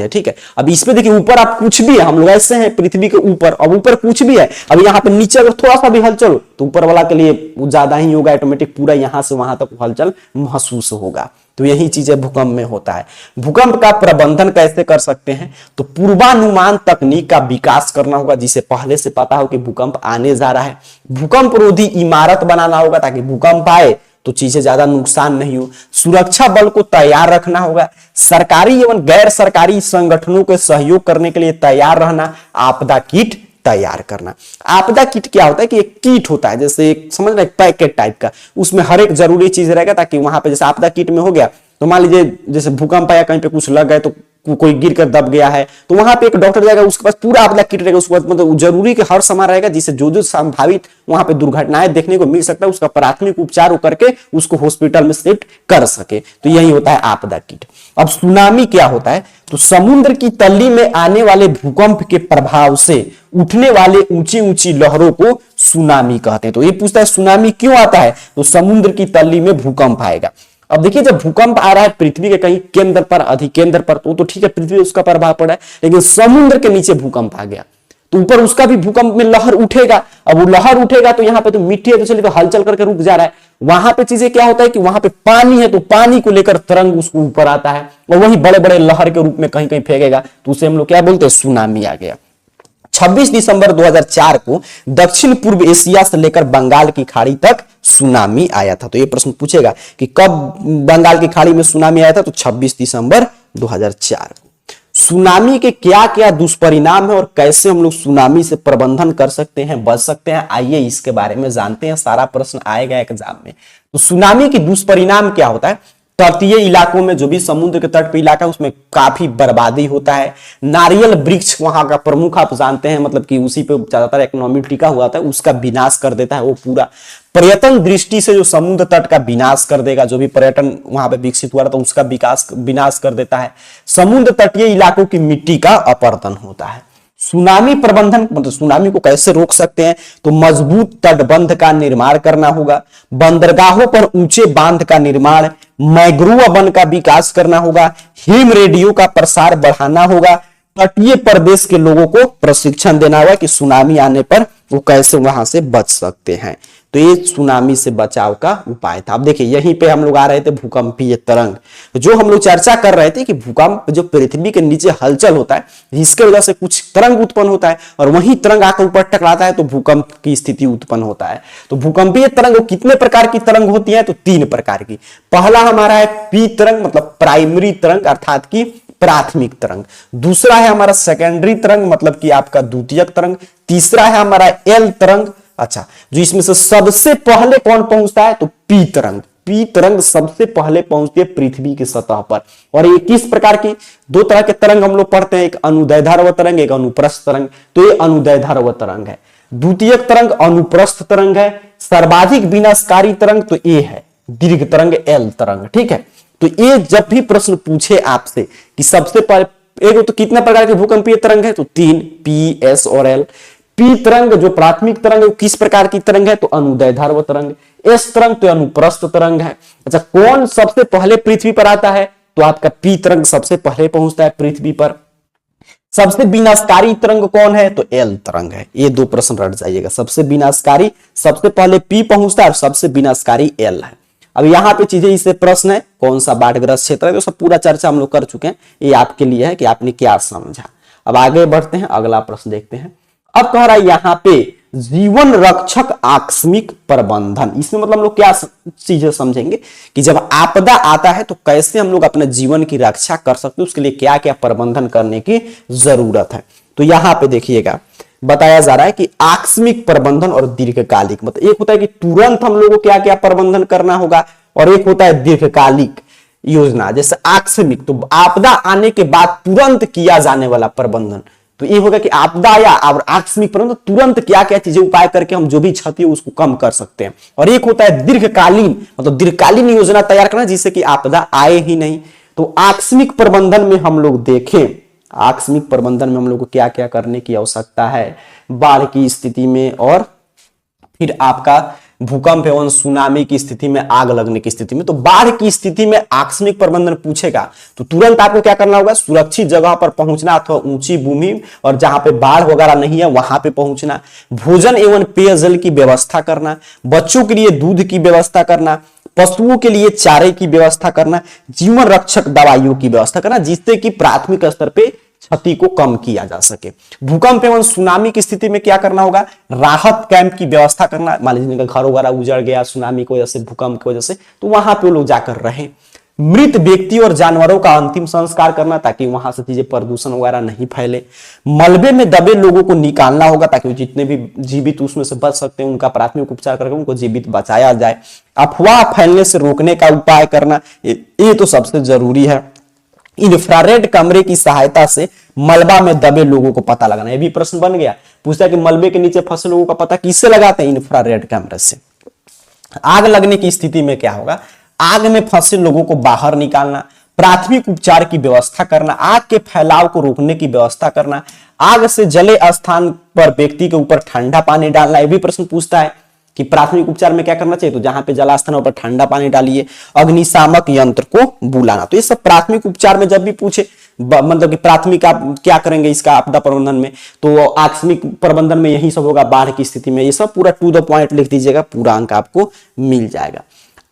है, ठीक है। अब इसमें देखिए ऊपर आप कुछ भी है, हम लोग ऐसे हैं पृथ्वी के ऊपर, अब ऊपर कुछ भी है, अब यहाँ पे नीचे अगर थोड़ा सा भी हलचल हो तो ऊपर वाला के लिए ज्यादा ही होगा, ऑटोमेटिक पूरा यहां से वहां तक हलचल महसूस होगा। तो यही चीजें भूकंप में होता है। भूकंप का प्रबंधन कैसे कर सकते हैं, तो पूर्वानुमान तकनीक का विकास करना होगा, जिसे पहले से पता हो कि भूकंप आने जा रहा है। भूकंप रोधी इमारत बनाना होगा ताकि भूकंप आए तो चीजें ज्यादा नुकसान नहीं हो। सुरक्षा बल को तैयार रखना होगा। सरकारी एवं गैर सरकारी संगठनों के सहयोग करने के लिए तैयार रहना। आपदा किट तैयार करना। आपदा किट क्या होता है कि एक किट होता है, जैसे एक समझ रहे पैकेट टाइप का, उसमें हर एक जरूरी चीज रहेगा ताकि वहां पे जैसे आपदा किट में हो गया तो मान लीजिए जैसे भूकंप आया, कहीं पे कुछ लग गए तो कोई गिर कर दब गया है तो वहां पे एक डॉक्टर जाएगा, उसके पास पूरा आपदा किट रहेगा, उसके पास मतलब जरूरी के हर सामान रहेगा, जिससे जो जो संभावित वहां पे दुर्घटनाएं देखने को मिल सकता है उसका प्राथमिक उपचार करके उसको हॉस्पिटल में शिफ्ट कर सके। तो यही होता है आपदा किट। अब सुनामी क्या होता है, तो समुद्र की तली में आने वाले भूकंप के प्रभाव से उठने वाले ऊंची ऊंची लहरों को सुनामी कहते हैं। तो ये पूछता है सुनामी क्यों आता है, तो समुद्र की तली में भूकंप आएगा। अब देखिए जब भूकंप आ रहा है पृथ्वी के कहीं केंद्र पर, अधिकेंद्र पर, तो ठीक है पृथ्वी उसका प्रभाव पड़ा है, लेकिन समुद्र के नीचे भूकंप आ गया तो ऊपर उसका भी भूकंप में लहर उठेगा। अब वो लहर उठेगा तो यहाँ पे तो मिट्टी है तो चलिए तो हलचल करके रुक जा रहा है। वहां पे चीजें क्या होता है कि वहां पे पानी है तो पानी को लेकर तरंग उसको ऊपर आता है और वही बड़े बड़े लहर के रूप में कहीं कहीं फेंकेगा, तो उसे हम लोग क्या बोलते हैं, सुनामी आ गया। 26 दिसंबर 2004 को दक्षिण पूर्व एशिया से लेकर बंगाल की खाड़ी तक सुनामी आया था। तो ये प्रश्न पूछेगा कि कब बंगाल की खाड़ी में सुनामी आया था, तो 26 दिसंबर 2004। सुनामी के क्या क्या दुष्परिणाम है और कैसे हम लोग सुनामी से प्रबंधन कर सकते हैं, बच सकते हैं, आइए इसके बारे में जानते हैं। सारा प्रश्न आएगा एग्जाम में। तो सुनामी की दुष्परिणाम क्या होता है, तटीय इलाकों में जो भी समुद्र के तट पे इलाका है उसमें काफी बर्बादी होता है। नारियल वृक्ष वहां का प्रमुख आप जानते हैं, मतलब कि उसी पे ज्यादातर इकोनॉमी टिका हुआ था, उसका विनाश कर देता है वो पूरा। पर्यटन दृष्टि से जो समुद्र तट का विनाश कर देगा, जो भी पर्यटन वहां पे विकसित हुआ था तो उसका विनाश कर देता है। समुद्र तटीय इलाकों की मिट्टी का अपरदन होता है। सुनामी प्रबंधन मतलब सुनामी को कैसे रोक सकते हैं, तो मजबूत तटबंध का निर्माण करना होगा, बंदरगाहों पर ऊंचे बांध का निर्माण, मैग्रोव वन का विकास करना होगा, हिम रेडियो का प्रसार बढ़ाना होगा, तटीय प्रदेश के लोगों को प्रशिक्षण देना होगा कि सुनामी आने पर वो कैसे वहां से बच सकते हैं। तो ये सुनामी से बचाव का उपाय था। अब देखिए यहीं पे हम लोग आ रहे थे भूकंपीय तरंग, जो हम लोग चर्चा कर रहे थे कि भूकंप जो पृथ्वी के नीचे हलचल होता है इसके वजह से कुछ तरंग उत्पन्न होता है और वही तरंग आकर ऊपर टकराता है तो भूकंप की स्थिति उत्पन्न होता है। तो भूकंपीय तरंग कितने प्रकार की तरंग होती है, तो 3 प्रकार की। पहला हमारा है पी तरंग मतलब प्राइमरी तरंग अर्थात की प्राथमिक तरंग। दूसरा है हमारा सेकेंडरी तरंग मतलब कि आपका द्वितीयक तरंग। तीसरा है हमारा एल तरंग। अच्छा, जो इसमें से सबसे पहले कौन पहुंचता है, तो पी तरंग। पी तरंग सबसे पहले पहुंचती है पृथ्वी की सतह पर। और ये किस प्रकार की 2 तरह के तरंग हम लोग पढ़ते हैं, एक अनुदैर्ध्य तरंग, एक अनुप्रस्थ तरंग। तो ये अनुदैर्ध्य तरंग है। द्वितीयक तरंग अनुप्रस्थ तरंग है। सर्वाधिक विनाशकारी तरंग तो ये है दीर्घ तरंग एल तरंग। ठीक है, तो ये जब भी प्रश्न पूछे आपसे कि सबसे पहले एक तो कितने प्रकार के भूकंपीय तरंग है, तो 3 पी एस और एल। पी तरंग जो प्राथमिक तरंग है किस प्रकार की तरंग है, तो अनुदैर्ध्य तरंग। एस तरंग तो अनुप्रस्थ तरंग है। अच्छा, कौन सबसे पहले पृथ्वी पर आता है, तो आपका पी तरंग सबसे पहले पहुंचता है पृथ्वी पर। सबसे विनाशकारी तरंग कौन है, तो एल तरंग है। ये 2 प्रश्न रट जाइएगा, सबसे विनाशकारी सबसे पहले पी पहुंचता है और सबसे विनाशकारी एल है। अब यहाँ पे चीजें इससे प्रश्न है कौन सा बाढ़ग्रस्त क्षेत्र है, तो सब पूरा चर्चा हम लोग कर चुके हैं। ये आपके लिए है कि आपने क्या समझा। अब आगे बढ़ते हैं, अगला प्रश्न देखते हैं। अब कह रहा है यहाँ पे जीवन रक्षक आकस्मिक प्रबंधन। इसमें मतलब हम लोग क्या चीजें समझेंगे कि जब आपदा आता है तो कैसे हम लोग अपने जीवन की रक्षा कर सकते हैं, उसके लिए क्या क्या प्रबंधन करने की जरूरत है। तो यहाँ पे देखिएगा बताया जा रहा है कि आकस्मिक प्रबंधन और दीर्घकालिक, मतलब एक होता है कि तुरंत हम लोगों को क्या क्या प्रबंधन करना होगा और एक होता है दीर्घकालिक योजना। जैसे आकस्मिक तो आपदा आने के बाद तुरंत किया जाने वाला प्रबंधन, तो ये होगा कि आपदा या आकस्मिक प्रबंधन, तुरंत क्या क्या चीजें उपाय करके हम जो भी क्षति है उसको कम कर सकते हैं। और एक होता है दीर्घकालीन, मतलब दीर्घकालीन योजना तैयार करना जिससे कि आपदा आए ही नहीं। तो आकस्मिक प्रबंधन में हम लोग देखें, आकस्मिक प्रबंधन में हम लोग को क्या क्या करने की आवश्यकता है बाढ़ की स्थिति में, और फिर आपका भूकंप एवं सुनामी की स्थिति में, आग लगने की स्थिति में। तो बाढ़ की स्थिति में आकस्मिक प्रबंधन पूछेगा तो तुरंत आपको क्या करना होगा, सुरक्षित जगह पर पहुंचना अथवा ऊंची भूमि और जहां पे बाढ़ वगैरह नहीं है वहां पे पहुंचना, भोजन एवं पेयजल की व्यवस्था करना, बच्चों के लिए दूध की व्यवस्था करना, पशुओं के लिए चारे की व्यवस्था करना, जीवन रक्षक दवाइयों की व्यवस्था करना, जिससे कि प्राथमिक स्तर पे क्षति को कम किया जा सके। भूकंप एवं सुनामी की स्थिति में क्या करना होगा, राहत कैंप की व्यवस्था करना। मान लीजिए घर वगैरह उजड़ गया सुनामी की वजह से, भूकंप की वजह से, तो वहां पे लोग जाकर रहे। मृत व्यक्ति और जानवरों का अंतिम संस्कार करना ताकि वहां से चीजें प्रदूषण वगैरह नहीं फैले। मलबे में दबे लोगों को निकालना होगा ताकि जितने भी जीवित उसमें से बच सकते हैं उनका प्राथमिक उपचार करके उनको जीवित बचाया जाए। अफवाह फैलने से रोकने का उपाय करना, ये तो सबसे जरूरी है। इंफ्रारेड कैमरे की सहायता से मलबा में दबे लोगों को पता लगाना, ये भी प्रश्न बन गया। पूछता है कि मलबे के नीचे फंसे लोगों का पता किससे लगाते हैं, इंफ्रारेड कैमरे से। आग लगने की स्थिति में क्या होगा, आग में फंसे लोगों को बाहर निकालना, प्राथमिक उपचार की व्यवस्था करना, आग के फैलाव को रोकने की व्यवस्था करना, आग से जले स्थान पर व्यक्ति के ऊपर ठंडा पानी डालना। ये भी प्रश्न पूछता है कि प्राथमिक उपचार में क्या करना चाहिए, तो जहां पे जलास्थान पर ठंडा पानी डालिए, अग्निशामक यंत्र को बुलाना। तो ये सब प्राथमिक उपचार में जब भी पूछे, मतलब कि प्राथमिक आप क्या करेंगे इसका आपदा प्रबंधन में, तो आकस्मिक प्रबंधन में यही सब होगा। बाढ़ की स्थिति में ये सब पूरा टू द पॉइंट लिख दीजिएगा, पूरा अंक आपको मिल जाएगा।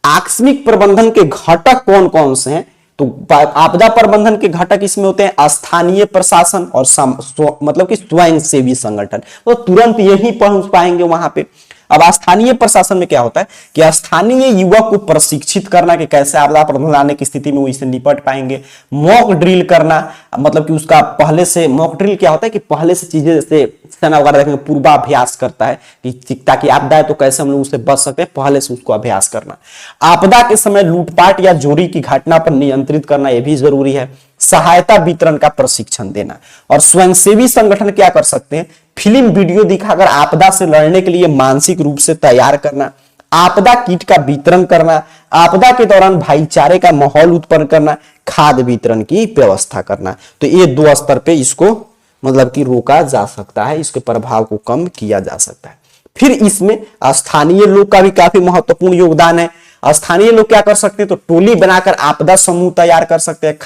आकस्मिक प्रबंधन के घटक कौन कौन से हैं, तो आपदा प्रबंधन के घटक इसमें होते हैं स्थानीय प्रशासन और मतलब कि स्वयंसेवी संगठन, तो तुरंत यही पहुंच पाएंगे वहां पे। अब स्थानीय प्रशासन में क्या होता है कि स्थानीय युवक को प्रशिक्षित करना कि कैसे आपदा प्रबंधन आने की स्थिति में वो इससे निपट पाएंगे। मॉक ड्रिल करना, मतलब कि उसका पहले से, मॉक ड्रिल क्या होता है कि पहले से चीजें जैसे सेना वगैरह देखेंगे पूर्वाभ्यास करता है कि ताकि आपदा है तो कैसे हम लोग उससे बच सकते हैं, पहले से उसको अभ्यास करना। आपदा के समय लूटपाट या चोरी की घटना पर नियंत्रित करना, यह भी जरूरी है। सहायता वितरण का प्रशिक्षण देना। और स्वयंसेवी संगठन क्या कर सकते हैं, फिल्म वीडियो दिखाकर आपदा से लड़ने के लिए मानसिक रूप से तैयार करना, आपदा किट का वितरण करना, आपदा के दौरान भाईचारे का माहौल उत्पन्न करना, खाद्य वितरण की व्यवस्था करना। तो ये दो स्तर पे इसको मतलब कि रोका जा सकता है, इसके प्रभाव को कम किया जा सकता है। फिर इसमें स्थानीय लोग का भी काफी महत्वपूर्ण योगदान है। स्थानीय लोग क्या कर सकते हैं, तो टोली बनाकर आपदा समूह तैयार कर सकते हैं,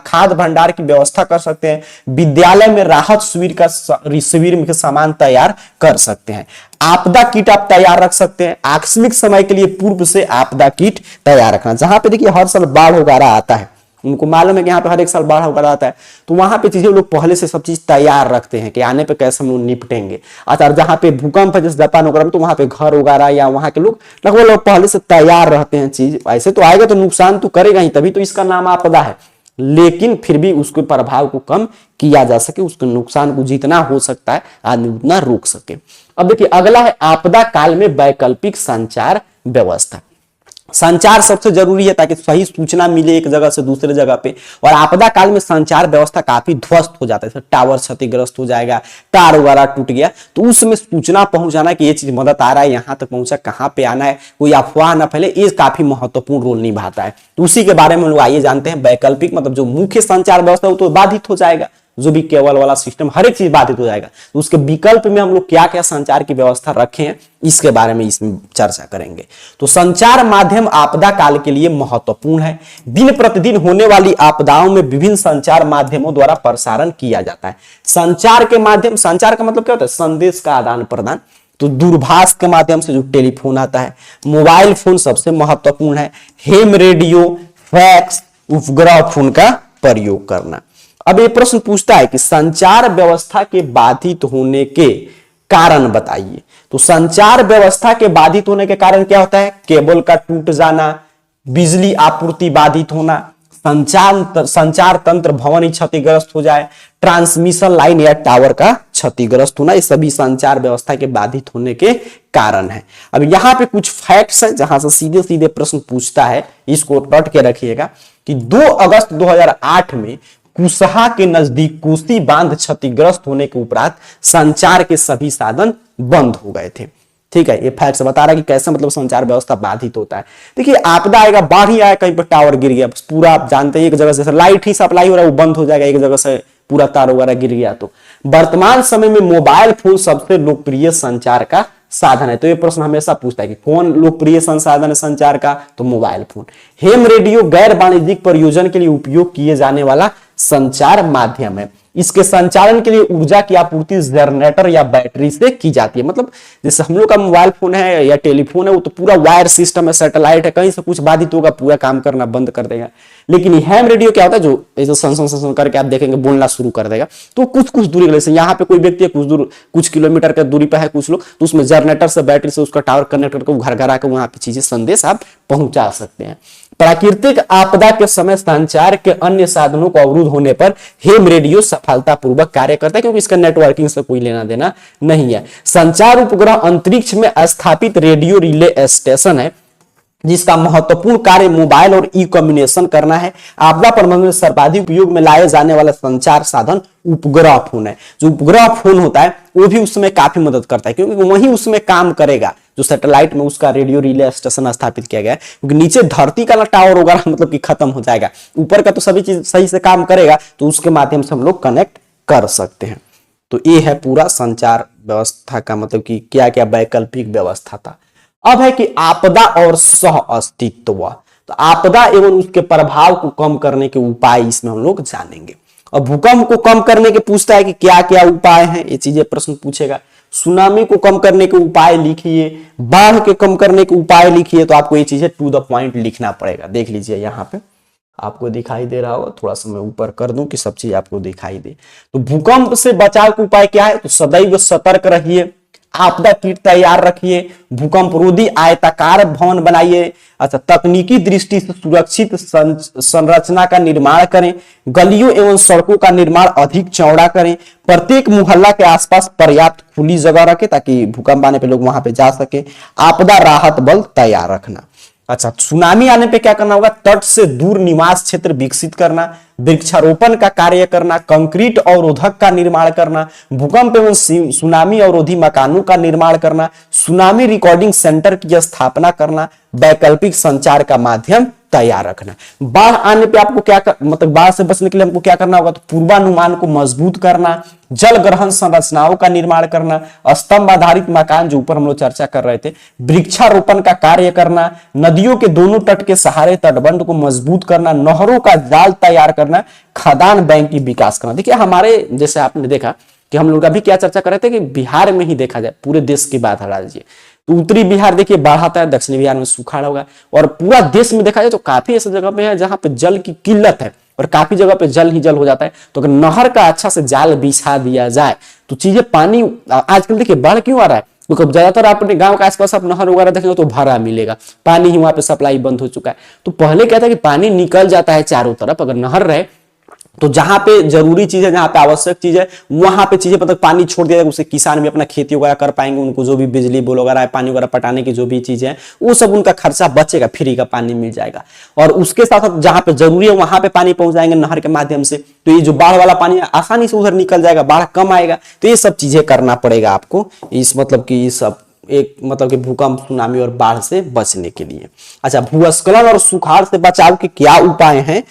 खाद्य भंडार की व्यवस्था कर सकते हैं, विद्यालय में राहत शिविर के सामान तैयार कर सकते हैं। आपदा किट आप तैयार रख सकते हैं। आकस्मिक समय के लिए पूर्व से आपदा किट तैयार रखना, जहां पे देखिए हर साल बाढ़ वगैरह आता है, उनको मालूम है कि यहाँ पे हर एक साल बाढ़ वगैरह आता है, तो वहां पे चीजें लोग पहले से सब चीज तैयार रखते हैं कि आने पे कैसे हम लोग निपटेंगे। अच्छा, जहां पे भूकंप है जैसे जापान वगैरह में, तो वहां पे घर वगैरह या वहां के लोग लगभग लोग पहले से तैयार रहते हैं चीज। ऐसे तो आएगा तो नुकसान तो करेगा ही, तभी तो इसका नाम आपदा है, लेकिन फिर भी उसके प्रभाव को कम किया जा सके, उसके नुकसान को जितना हो सकता है आदमी उतना रोक सके। अब देखिए अगला है आपदा काल में वैकल्पिक संचार व्यवस्था। संचार सबसे जरूरी है ताकि सही सूचना मिले एक जगह से दूसरे जगह पे। और आपदा काल में संचार व्यवस्था काफी ध्वस्त हो जाता है, टावर क्षतिग्रस्त हो जाएगा, तार वगैरह टूट गया, तो उसमें सूचना पहुंचाना कि ये चीज मदद आ रहा है, यहां तक पहुंचा, कहां पे आना है, कोई अफवाह ना फैले, ये काफी महत्वपूर्ण रोल निभाता है। तो उसी के बारे में लोग आइए जानते हैं। वैकल्पिक मतलब जो मुख्य संचार व्यवस्था वो तो बाधित हो जाएगा, जो भी केबल वाला सिस्टम हर एक चीज बाधित हो जाएगा, तो उसके विकल्प में हम लोग क्या क्या संचार की व्यवस्था रखे हैं इसके बारे में इसमें चर्चा करेंगे। तो संचार माध्यम आपदा काल के लिए महत्वपूर्ण है। दिन प्रतिदिन होने वाली आपदाओं में विभिन्न संचार माध्यमों द्वारा प्रसारण किया जाता है। संचार के माध्यम, संचार का मतलब क्या होता है, संदेश का आदान प्रदान। तो दूरभाष के माध्यम से जो टेलीफोन आता है, मोबाइल फोन सबसे महत्वपूर्ण है, हेम रेडियो, फैक्स, उपग्रह फोन का प्रयोग करना। अब ये प्रश्न पूछता है कि संचार व्यवस्था के बाधित होने के कारण बताइए। तो संचार व्यवस्था के बाधित होने के कारण क्या होता है, केबल का टूट जाना, बिजली आपूर्ति बाधित होना, संचार तंत्र भवन ही क्षतिग्रस्त हो जाए, ट्रांसमिशन लाइन या टावर का क्षतिग्रस्त होना, ये सभी संचार व्यवस्था के बाधित होने के कारण है। अब यहां पे कुछ फैक्ट्स है जहां से सीधे सीधे प्रश्न पूछता है, इसको रट के रखिएगा कि 2 अगस्त 2008 में कुशहा के नजदीक कोसी बांध क्षतिग्रस्त होने के उपरांत संचार के सभी साधन बंद हो गए थे। ठीक है, ये फैक्ट्स बता रहा है कि कैसे मतलब संचार व्यवस्था बाधित होता है। देखिए आपदा आएगा, बाढ़ ही आया, कहीं पर टावर गिर गया, पूरा आप जानते हैं एक जगह से लाइट ही सप्लाई हो रहा है वो बंद हो जाएगा, एक जगह से पूरा तार वगैरह गिर गया। तो वर्तमान समय में मोबाइल फोन सबसे लोकप्रिय संचार का साधन है। तो ये प्रश्न हमेशा पूछता है कि कौन लोकप्रिय संसाधन है संचार का, तो मोबाइल फोन। हेम रेडियो गैर वाणिज्यिक प्रयोजन के लिए उपयोग किए जाने वाला संचार माध्यम है। इसके संचालन के लिए ऊर्जा की आपूर्ति जनरेटर या बैटरी से की जाती है। मतलब जैसे हम लोग का मोबाइल फोन है या टेलीफोन है वो तो पूरा वायर सिस्टम है, सैटेलाइट है, कहीं से कुछ बाधित होगा पूरा काम करना बंद कर देगा। लेकिन हैम रेडियो क्या होता है, जो ऐसे सन करके आप देखेंगे बोलना शुरू कर देगा, तो कुछ दूरी जैसे यहाँ पे कोई व्यक्ति है कुछ दूर, कुछ किलोमीटर के दूरी पे है कुछ लोग, तो उसमें जनरेटर से बैटरी से उसका टावर कनेक्ट करके घर घर आकर वहां पे चीजें संदेश आप पहुंचा सकते हैं। प्राकृतिक आपदा के समय संचार के अन्य साधनों को अवरुद्ध होने पर हेम रेडियो सफलतापूर्वक कार्य करता है, क्योंकि इसका नेटवर्किंग से कोई लेना देना नहीं है। संचार उपग्रह अंतरिक्ष में स्थापित रेडियो रिले स्टेशन है जिसका महत्वपूर्ण कार्य मोबाइल और ई कम्युनिकेशन करना है। आपदा प्रबंधन में सर्वाधिक उपयोग में लाए जाने वाला संचार साधन उपग्रह फोन है। जो उपग्रह फोन होता है वो भी उसमें काफी मदद करता है, क्योंकि वही उसमें काम करेगा जो सैटेलाइट में उसका रेडियो रिले स्टेशन स्थापित किया गया है। क्योंकि नीचे धरती का ना टावर वगैरह मतलब कि खत्म हो जाएगा, ऊपर का तो सभी चीज सही से काम करेगा, तो उसके माध्यम से हम लोग कनेक्ट कर सकते हैं। तो ये है पूरा संचार व्यवस्था का मतलब कि क्या क्या वैकल्पिक व्यवस्था था। अब है कि आपदा और सह अस्तित्व। तो आपदा एवं उसके प्रभाव को कम करने के उपाय इसमें हम लोग जानेंगे। और भूकंप को कम करने के पूछता है कि क्या क्या उपाय हैं, ये चीजें प्रश्न पूछेगा। सुनामी को कम करने के उपाय लिखिए, बाढ़ के कम करने के उपाय लिखिए। तो आपको ये चीजें टू द पॉइंट लिखना पड़ेगा। देख लीजिए यहाँ पे आपको दिखाई दे रहा होगा, थोड़ा सा मैं ऊपर कर दूं कि सब चीज आपको दिखाई दे। तो भूकंप से बचाव का उपाय क्या है, तो सदैव सतर्क रहिए, आपदा किट तैयार रखिए, भूकंप रोधी आयताकार भवन बनाइए। अच्छा, तकनीकी दृष्टि से सुरक्षित संरचना का निर्माण करें, गलियों एवं सड़कों का निर्माण अधिक चौड़ा करें, प्रत्येक मोहल्ला के आसपास पर्याप्त खुली जगह रखें ताकि भूकंप आने पे लोग वहां पे जा सके, आपदा राहत बल तैयार रखना। अच्छा, सुनामी आने पे क्या करना होगा, तट से दूर निवास क्षेत्र विकसित करना, वृक्षारोपण का कार्य करना, कंक्रीट अवरोधक का निर्माण करना, भूकंप एवं सुनामी अवरोधी मकानों का निर्माण करना, सुनामी रिकॉर्डिंग सेंटर की स्थापना करना, वैकल्पिक संचार का माध्यम तैयार रखना। बाढ़ आने पे आपको क्या मतलब बाढ़ से बचने के लिए हमको क्या करना होगा, तो पूर्वानुमान को मजबूत करना, जल ग्रहण संरचनाओं का निर्माण करना, स्तंभ आधारित मकान जो ऊपर हम लोग चर्चा कर रहे थे, वृक्षारोपण का कार्य करना, नदियों के दोनों तट के सहारे तटबंध को मजबूत करना, नहरों का जाल तैयार करना, खदान बैंक की विकास करना। देखिए हमारे जैसे आपने देखा कि हम लोग अभी क्या चर्चा कर रहे थे कि बिहार में ही देखा जाए, पूरे देश की बात हटा दीजिए, तो उत्तरी बिहार देखिए बाढ़ आता है, दक्षिणी बिहार में सुखाड़ होगा, और पूरा देश में देखा जाए तो काफी ऐसे जगह पे है जहां पे जल की किल्लत है और काफी जगह पे जल ही जल हो जाता है। तो अगर नहर का अच्छा से जाल बिछा दिया जाए तो चीजें पानी आजकल देखिए बाढ़ क्यों आ रहा है, क्योंकि ज्यादातर अपने गांव के आसपास आप नहर वगैरह देखेंगे तो भरा मिलेगा, पानी ही वहां पे सप्लाई बंद हो चुका है। तो पहले क्या था कि पानी निकल जाता है चारों तरफ, अगर नहर रहे तो जहां पे जरूरी चीज है, जहां पे आवश्यक चीज है वहां पे चीजें मतलब पानी छोड़ दिया जाएगा, उससे किसान भी अपना खेती वगैरह कर पाएंगे, उनको जो भी बिजली बोल वगैरह है, पानी वगैरह पटाने की जो भी चीजें हैं वो सब उनका खर्चा बचेगा, फ्री का पानी मिल जाएगा। और उसके साथ साथ जहां पे जरूरी है वहां पे पानी पहुंच जाएंगे नहर के माध्यम से, तो ये जो बाढ़ वाला पानी आसानी से उधर निकल जाएगा, बाढ़ कम आएगा। तो ये सब चीजें करना पड़ेगा आपको, इस मतलब की सब एक मतलब कि भूकंप सुनामी और बाढ़ से बचने के लिए। अच्छा, भूस्खलन और सुखाड़ से बचाव के क्या उपाय हैं,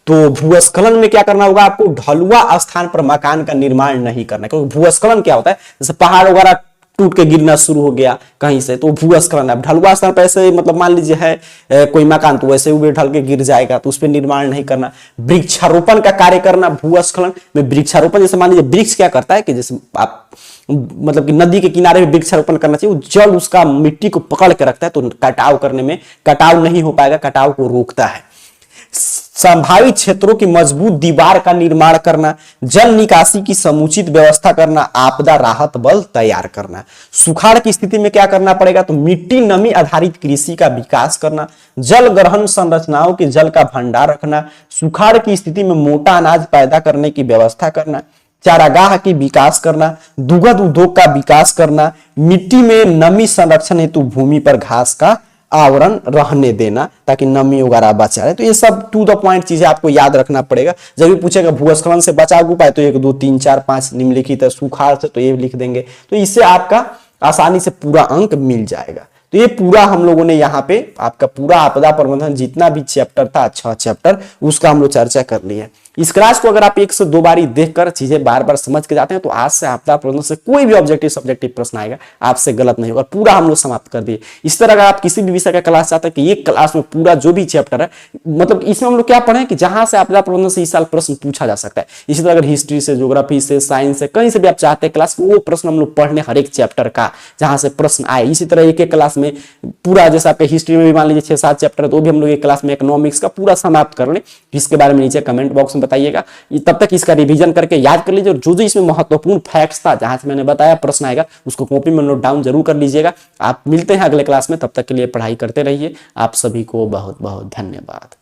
तो भूस्खलन में क्या करना होगा, आपको ढलुआ स्थान पर मकान का निर्माण नहीं करना, क्योंकि भूस्खलन क्या होता है, जैसे पहाड़ वगैरह टूट के गिरना शुरू हो गया कहीं से, तो भूस्खलन है। ढलुआ स्थान पर ऐसे मतलब मान लीजिए है कोई मकान, तो वैसे भी ढल के गिर जाएगा, तो उस पर निर्माण नहीं करना। वृक्षारोपण का कार्य करना, भूस्खलन में वृक्षारोपण, जैसे मान लीजिए वृक्ष क्या करता है कि जैसे आप मतलब कि नदी के किनारे में वृक्षारोपण करना चाहिए, वो जल उसका मिट्टी को पकड़ के रखता है, तो कटाव करने में कटाव नहीं हो पाएगा, कटाव को रोकता है। संभावित क्षेत्रों की मजबूत दीवार का निर्माण करना, जल निकासी की समुचित व्यवस्था करना, आपदा राहत बल तैयार करना। सुखाड़ की स्थिति में क्या करना पड़ेगा, तो मिट्टी नमी आधारित कृषि का विकास करना, जल ग्रहण संरचनाओं के जल का भंडार रखना, सुखाड़ की स्थिति में मोटा अनाज पैदा करने की व्यवस्था करना, चारागाह की विकास करना, दुग्ध उद्योग का विकास करना, मिट्टी में नमी संरक्षण हेतु भूमि पर घास का आवरण रहने देना ताकि नमी वगैरह बचा रहे। तो ये सब टू द पॉइंट चीजें आपको याद रखना पड़ेगा। जब भी पूछेगा भूस्खलन से बचाव उपाय तो 1 2 3 4 5 निम्नलिखित है, सुखाड़ से तो ये लिख देंगे, तो इससे आपका आसानी से पूरा अंक मिल जाएगा। तो ये पूरा हम लोगों ने यहाँ पे आपका पूरा आपदा प्रबंधन जितना भी चैप्टर था, 6 चैप्टर, उसका हम लोग चर्चा कर लिए। इस क्लास को अगर आप 1 से 2 बारी देखकर चीजें बार बार समझ के जाते हैं तो आज से आपदा प्रबंधन से कोई भी ऑब्जेक्टिव सब्जेक्टिव प्रश्न आएगा आपसे गलत नहीं होगा। पूरा हम लोग समाप्त कर दिए। इस तरह अगर आप किसी भी विषय का क्लास चाहते हैं कि एक क्लास में पूरा जो भी चैप्टर है, मतलब इसमें हम लोग क्या पढ़े कि जहां से आपदा प्रबंधन से इस साल प्रश्न पूछा जा सकता है। इसी तरह अगर हिस्ट्री से, ज्योग्राफी से, साइंस से, कहीं से भी आप चाहते हैं क्लास, वो प्रश्न हम लोग पढ़ने हर एक चैप्टर का जहां से प्रश्न आए। इसी तरह एक एक क्लास में पूरा, जैसे आपके हिस्ट्री में भी मान लीजिए 6-7 चैप्टर है तो भी हम लोग एक क्लास में इकोनॉमिक्स का पूरा समाप्त कर लें। इसके बारे में नीचे कमेंट बॉक्स में बताइएगा। तब तक इसका रिवीजन करके याद कर लीजिए और जो जो इसमें महत्वपूर्ण फैक्ट्स था जहां से मैंने बताया प्रश्न आएगा उसको कॉपी में नोट डाउन जरूर कर लीजिएगा। आप मिलते हैं अगले क्लास में, तब तक के लिए पढ़ाई करते रहिए। आप सभी को बहुत बहुत धन्यवाद।